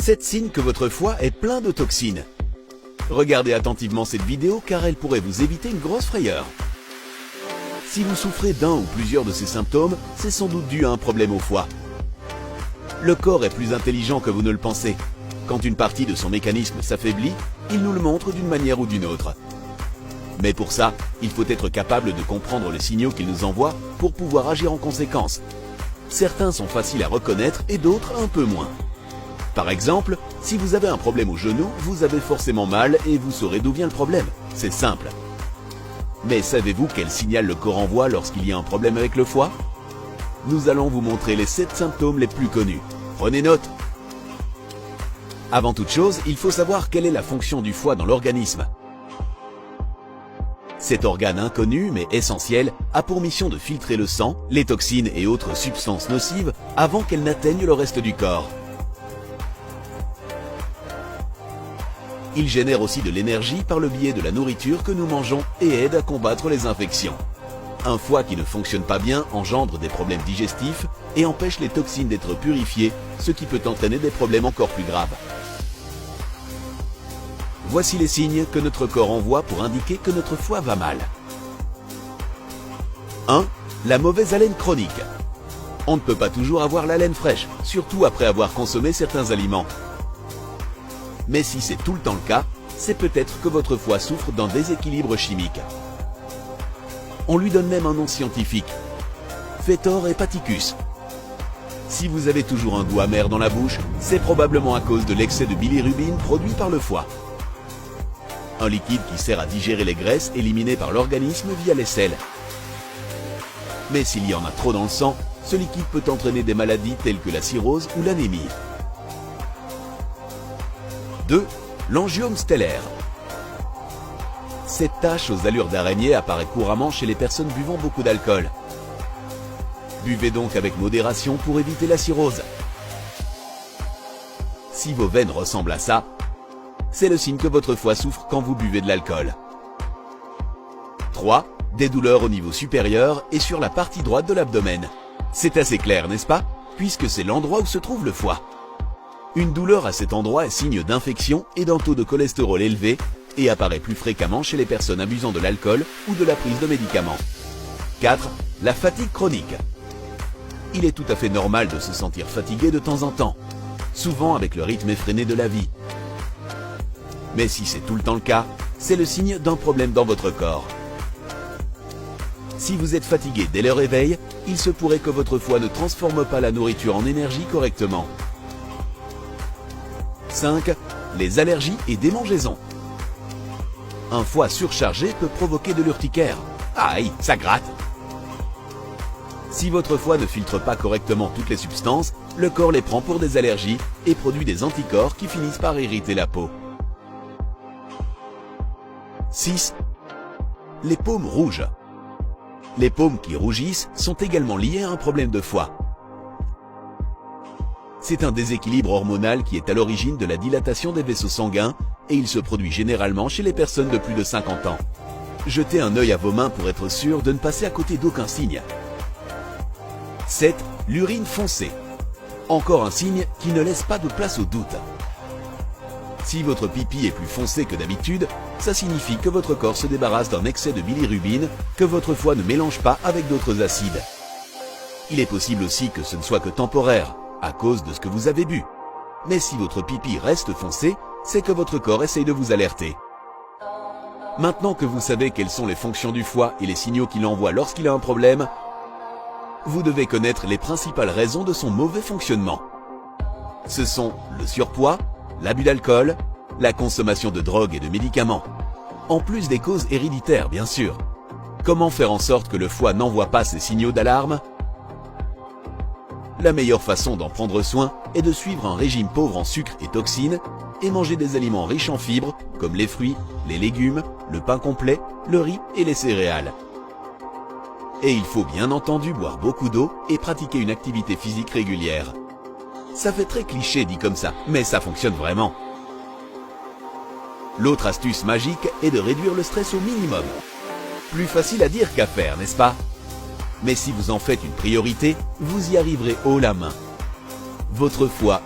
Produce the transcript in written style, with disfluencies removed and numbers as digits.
7 signes que votre foie est plein de toxines. Regardez attentivement cette vidéo car elle pourrait vous éviter une grosse frayeur. Si vous souffrez d'un ou plusieurs de ces symptômes, c'est sans doute dû à un problème au foie. Le corps est plus intelligent que vous ne le pensez. Quand une partie de son mécanisme s'affaiblit, il nous le montre d'une manière ou d'une autre. Mais pour ça, il faut être capable de comprendre les signaux qu'il nous envoie pour pouvoir agir en conséquence. Certains sont faciles à reconnaître et d'autres un peu moins. Par exemple, si vous avez un problème au genou, vous avez forcément mal et vous saurez d'où vient le problème. C'est simple. Mais savez-vous quel signal le corps envoie lorsqu'il y a un problème avec le foie? Nous allons vous montrer les 7 symptômes les plus connus. Prenez note. Avant toute chose, il faut savoir quelle est la fonction du foie dans l'organisme. Cet organe inconnu mais essentiel a pour mission de filtrer le sang, les toxines et autres substances nocives avant qu'elles n'atteignent le reste du corps. Il génère aussi de l'énergie par le biais de la nourriture que nous mangeons et aide à combattre les infections. Un foie qui ne fonctionne pas bien engendre des problèmes digestifs et empêche les toxines d'être purifiées, ce qui peut entraîner des problèmes encore plus graves. Voici les signes que notre corps envoie pour indiquer que notre foie va mal. 1. La mauvaise haleine chronique. On ne peut pas toujours avoir l'haleine fraîche, surtout après avoir consommé certains aliments. Mais si c'est tout le temps le cas, c'est peut-être que votre foie souffre d'un déséquilibre chimique. On lui donne même un nom scientifique, Fetor hepaticus. Si vous avez toujours un goût amer dans la bouche, c'est probablement à cause de l'excès de bilirubine produit par le foie. Un liquide qui sert à digérer les graisses éliminées par l'organisme via les selles. Mais s'il y en a trop dans le sang, ce liquide peut entraîner des maladies telles que la cirrhose ou l'anémie. 2. L'angiome stellaire. Cette tache aux allures d'araignée apparaît couramment chez les personnes buvant beaucoup d'alcool. Buvez donc avec modération pour éviter la cirrhose. Si vos veines ressemblent à ça, c'est le signe que votre foie souffre quand vous buvez de l'alcool. 3. Des douleurs au niveau supérieur et sur la partie droite de l'abdomen. C'est assez clair, n'est-ce pas? Puisque c'est l'endroit où se trouve le foie. Une douleur à cet endroit est signe d'infection et d'un taux de cholestérol élevé et apparaît plus fréquemment chez les personnes abusant de l'alcool ou de la prise de médicaments. 4. La fatigue chronique. Il est tout à fait normal de se sentir fatigué de temps en temps, souvent avec le rythme effréné de la vie. Mais si c'est tout le temps le cas, c'est le signe d'un problème dans votre corps. Si vous êtes fatigué dès le réveil, il se pourrait que votre foie ne transforme pas la nourriture en énergie correctement. 5. Les allergies et démangeaisons. Un foie surchargé peut provoquer de l'urticaire. Aïe, ça gratte! Si votre foie ne filtre pas correctement toutes les substances, le corps les prend pour des allergies et produit des anticorps qui finissent par irriter la peau. 6. Les paumes rouges. Les paumes qui rougissent sont également liées à un problème de foie. C'est un déséquilibre hormonal qui est à l'origine de la dilatation des vaisseaux sanguins et il se produit généralement chez les personnes de plus de 50 ans. Jetez un œil à vos mains pour être sûr de ne passer à côté d'aucun signe. 7. L'urine foncée. Encore un signe qui ne laisse pas de place au doute. Si votre pipi est plus foncé que d'habitude, ça signifie que votre corps se débarrasse d'un excès de bilirubine que votre foie ne mélange pas avec d'autres acides. Il est possible aussi que ce ne soit que temporaire, à cause de ce que vous avez bu. Mais si votre pipi reste foncé, c'est que votre corps essaye de vous alerter. Maintenant que vous savez quelles sont les fonctions du foie et les signaux qu'il envoie lorsqu'il a un problème, vous devez connaître les principales raisons de son mauvais fonctionnement. Ce sont le surpoids, l'abus d'alcool, la consommation de drogues et de médicaments. En plus des causes héréditaires, bien sûr. Comment faire en sorte que le foie n'envoie pas ces signaux d'alarme? La meilleure façon d'en prendre soin est de suivre un régime pauvre en sucre et toxines et manger des aliments riches en fibres comme les fruits, les légumes, le pain complet, le riz et les céréales. Et il faut bien entendu boire beaucoup d'eau et pratiquer une activité physique régulière. Ça fait très cliché dit comme ça, mais ça fonctionne vraiment. L'autre astuce magique est de réduire le stress au minimum. Plus facile à dire qu'à faire, n'est-ce pas? Mais si vous en faites une priorité, vous y arriverez haut la main. Votre foie est